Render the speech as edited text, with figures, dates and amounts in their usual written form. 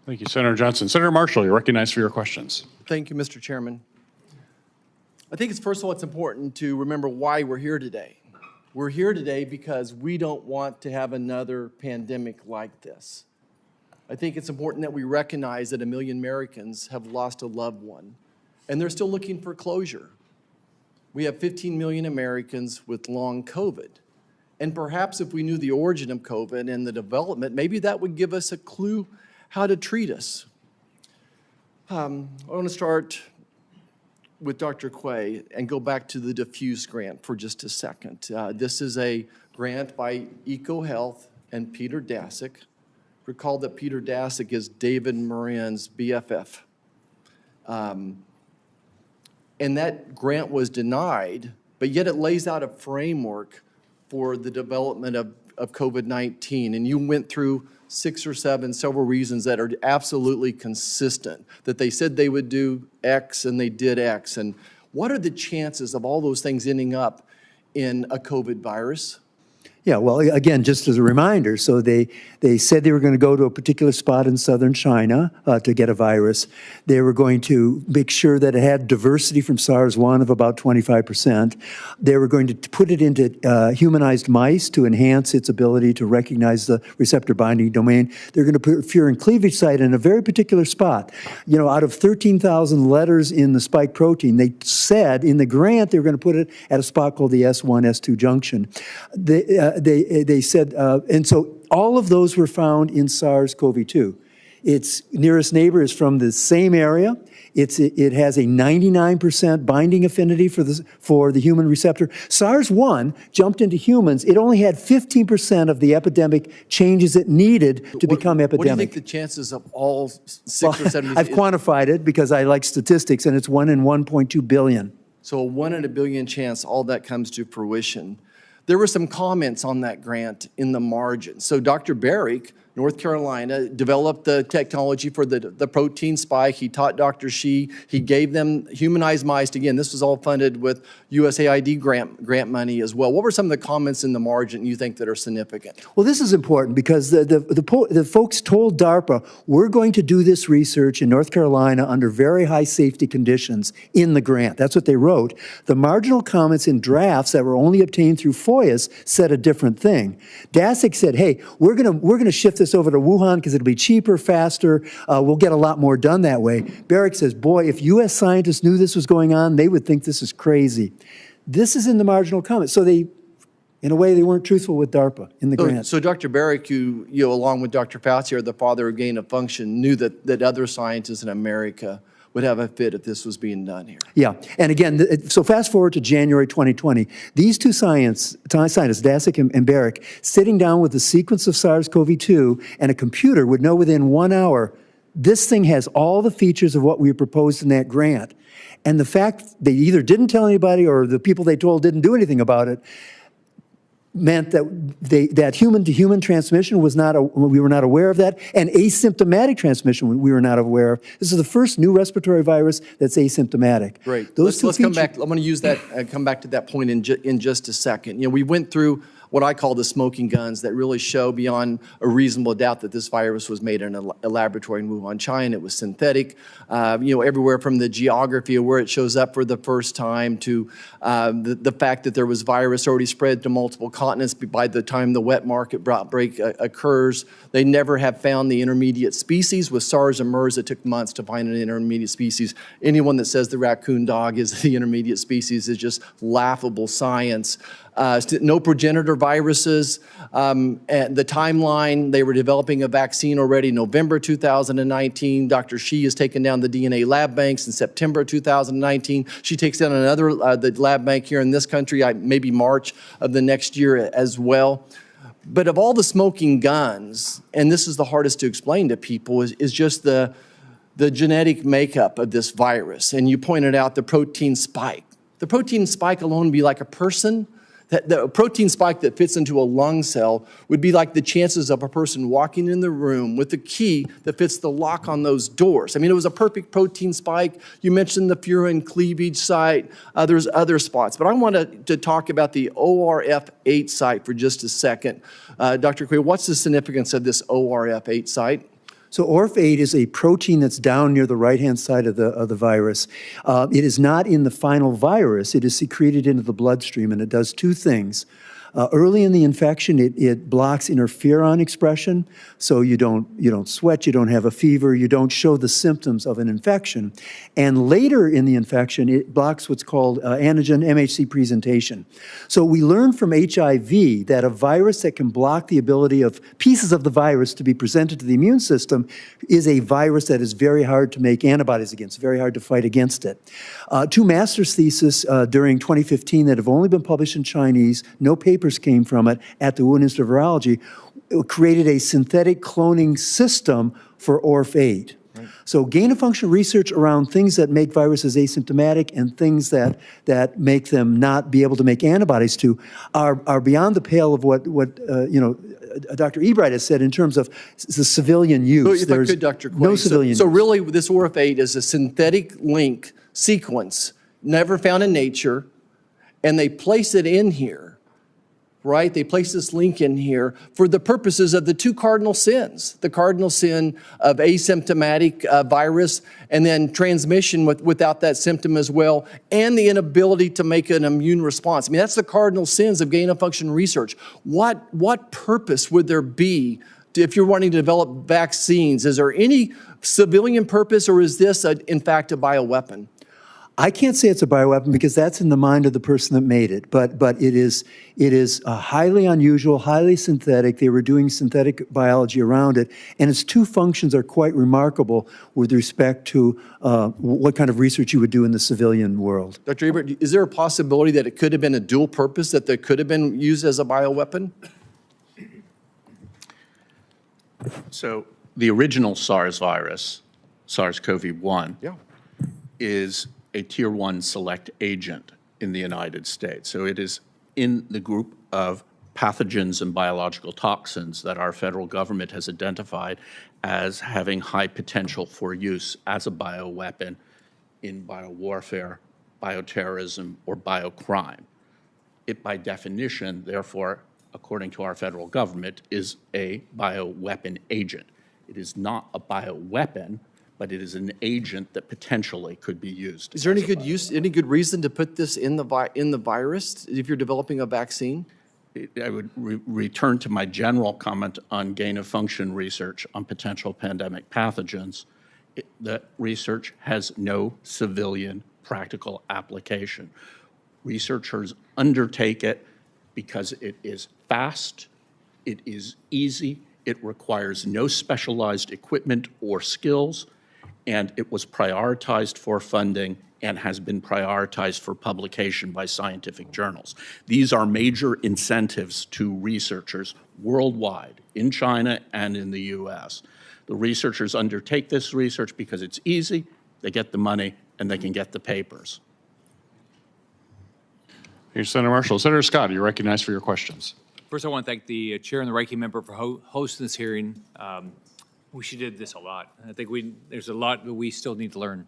Thank you, Senator Johnson. Senator Marshall, you're recognized for your questions. Thank you, Mr. Chairman. I think first of all, it's important to remember why we're here today. We're here today because we don't want to have another pandemic like this. I think it's important that we recognize that 1 million Americans have lost a loved one, and they're still looking for closure. We have 15 million Americans with long COVID. And perhaps if we knew the origin of COVID and the development, maybe that would give us a clue how to treat us. I want to start with Dr. Quay and go back to the Diffuse grant for just a second. This is a grant by EcoHealth and Peter Daszak. Recall that Peter Daszak is David Moran's BFF. And that grant was denied, but yet it lays out a framework for the development of COVID-19. And you went through 6 or 7 several reasons that are absolutely consistent, that they said they would do X and they did X. And what are the chances of all those things ending up in a COVID virus? Yeah, well, again, just as a reminder, so they said they were going to go to a particular spot in southern China to get a virus. They were going to make sure that it had diversity from SARS-1 of about 25%. They were going to put it into humanized mice to enhance its ability to recognize the receptor binding domain. They're going to put furin cleavage site in a very particular spot. You know, out of 13,000 letters in the spike protein, they said in the grant they were going to put it at a spot called the S1, S2 junction. They said, and so all of those were found in SARS-CoV-2. Its nearest neighbor is from the same area. It has a 99% binding affinity for the human receptor. SARS-1 jumped into humans. It only had 15% of the epidemic changes it needed to become epidemic. What do you think the chances of all 6 or 7? I've quantified it because I like statistics, and it's 1 in 1.2 billion. So a 1 in a billion chance all that comes to fruition. There were some comments on that grant in the margin. So Dr. Barrick, North Carolina, developed the technology for the protein spike. He taught Dr. Shi. He gave them humanized mice. Again, this was all funded with USAID grant money as well. What were some of the comments in the margin you think that are significant? Well, this is important because the folks told DARPA, we're going to do this research in North Carolina under very high safety conditions in the grant. That's what they wrote. The marginal comments in drafts that were only obtained through FOIAs said a different thing. Daszak said, hey, we're gonna shift this over to Wuhan because it'll be cheaper, faster, we'll get a lot more done that way. Barrick says, boy, if US scientists knew this was going on, they would think this is crazy. This is in the marginal comments. So they, in a way, they weren't truthful with DARPA in the grant. So Dr. Barrick, you along with Dr. Fauci, are the father of gain of function, knew that other scientists in America would have a fit if this was being done here. Yeah, and again, so fast forward to January 2020, these two scientists, Daszak and Barrick, sitting down with the sequence of SARS-CoV-2 and a computer would know within 1 hour, this thing has all the features of what we proposed in that grant. And the fact they either didn't tell anybody or the people they told didn't do anything about it meant that that human-to-human transmission was we were not aware of that, and asymptomatic transmission we were not aware of. This is the first new respiratory virus that's asymptomatic. Great. Let's come back. I'm going to use that. Come back to that point in just a second. You know, we went through what I call the smoking guns that really show beyond a reasonable doubt that this virus was made in a laboratory in Wuhan, China. It was synthetic, you know, everywhere from the geography of where it shows up for the first time to the fact that there was virus already spread to multiple continents by the time the wet market outbreak occurs. They never have found the intermediate species. With SARS and MERS, it took months to find an intermediate species. Anyone that says the raccoon dog is the intermediate species is just laughable science. No progenitor viruses. And the timeline, they were developing a vaccine already November 2019. Dr. Shi has taken down the DNA lab banks in September 2019. She takes down another the lab bank here in this country, maybe March of the next year as well. But of all the smoking guns, and this is the hardest to explain to people, is just the genetic makeup of this virus. And you pointed out the protein spike. The protein spike alone would be like a person. The protein spike that fits into a lung cell would be like the chances of a person walking in the room with the key that fits the lock on those doors. I mean, it was a perfect protein spike. You mentioned the furin cleavage site. There's other spots. But I wanted to talk about the ORF8 site for just a second. Dr. Quay, what's the significance of this ORF8 site? So ORF8 is a protein that's down near the right-hand side of the virus. It is not in the final virus. It is secreted into the bloodstream, and it does two things. Early in the infection, it blocks interferon expression, so you don't sweat, you don't have a fever, you don't show the symptoms of an infection. And later in the infection, it blocks what's called antigen MHC presentation. So we learned from HIV that a virus that can block the ability of pieces of the virus to be presented to the immune system is a virus that is very hard to make antibodies against, very hard to fight against it. Two master's theses during 2015 that have only been published in Chinese, no papers came from it at the Wuhan Institute of Virology, created a synthetic cloning system for ORF8. Right. So gain-of-function research around things that make viruses asymptomatic and things that make them not be able to make antibodies to are beyond the pale of what Dr. Ebright has said in terms of the civilian use. If I could, Dr. Quay, no civilian use. So really, this ORF8 is a synthetic link sequence, never found in nature, and they place it in here. Right? They place this link in here for the purposes of the two cardinal sins, the cardinal sin of asymptomatic virus and then transmission without that symptom as well, and the inability to make an immune response. I mean, that's the cardinal sins of gain-of-function research. What purpose would there be if you're wanting to develop vaccines? Is there any civilian purpose, or is this, in fact, a bioweapon? I can't say it's a bioweapon because that's in the mind of the person that made it, but it is highly unusual, highly synthetic. They were doing synthetic biology around it, and its two functions are quite remarkable with respect to what kind of research you would do in the civilian world. Dr. Ebert, is there a possibility that it could have been a dual purpose, that it could have been used as a bioweapon? So the original SARS virus, SARS-CoV-1, is a Tier 1 select agent in the United States. So it is in the group of pathogens and biological toxins that our federal government has identified as having high potential for use as a bioweapon in biowarfare, bioterrorism, or biocrime. It, by definition, therefore, according to our federal government, is a bioweapon agent. It is not a bioweapon, but it is an agent that potentially could be used. Is there any good reason to put this in the virus if you're developing a vaccine? I would return to my general comment on gain-of-function research on potential pandemic pathogens. That research has no civilian practical application. Researchers undertake it because it is fast, it is easy, it requires no specialized equipment or skills, and it was prioritized for funding and has been prioritized for publication by scientific journals. These are major incentives to researchers worldwide, in China and in the US. The researchers undertake this research because it's easy, they get the money, and they can get the papers. Here's Senator Marshall. Senator Scott, you're recognized for your questions. First, I want to thank the chair and the ranking member for hosting this hearing. We did this a lot. I think there's a lot that we still need to learn.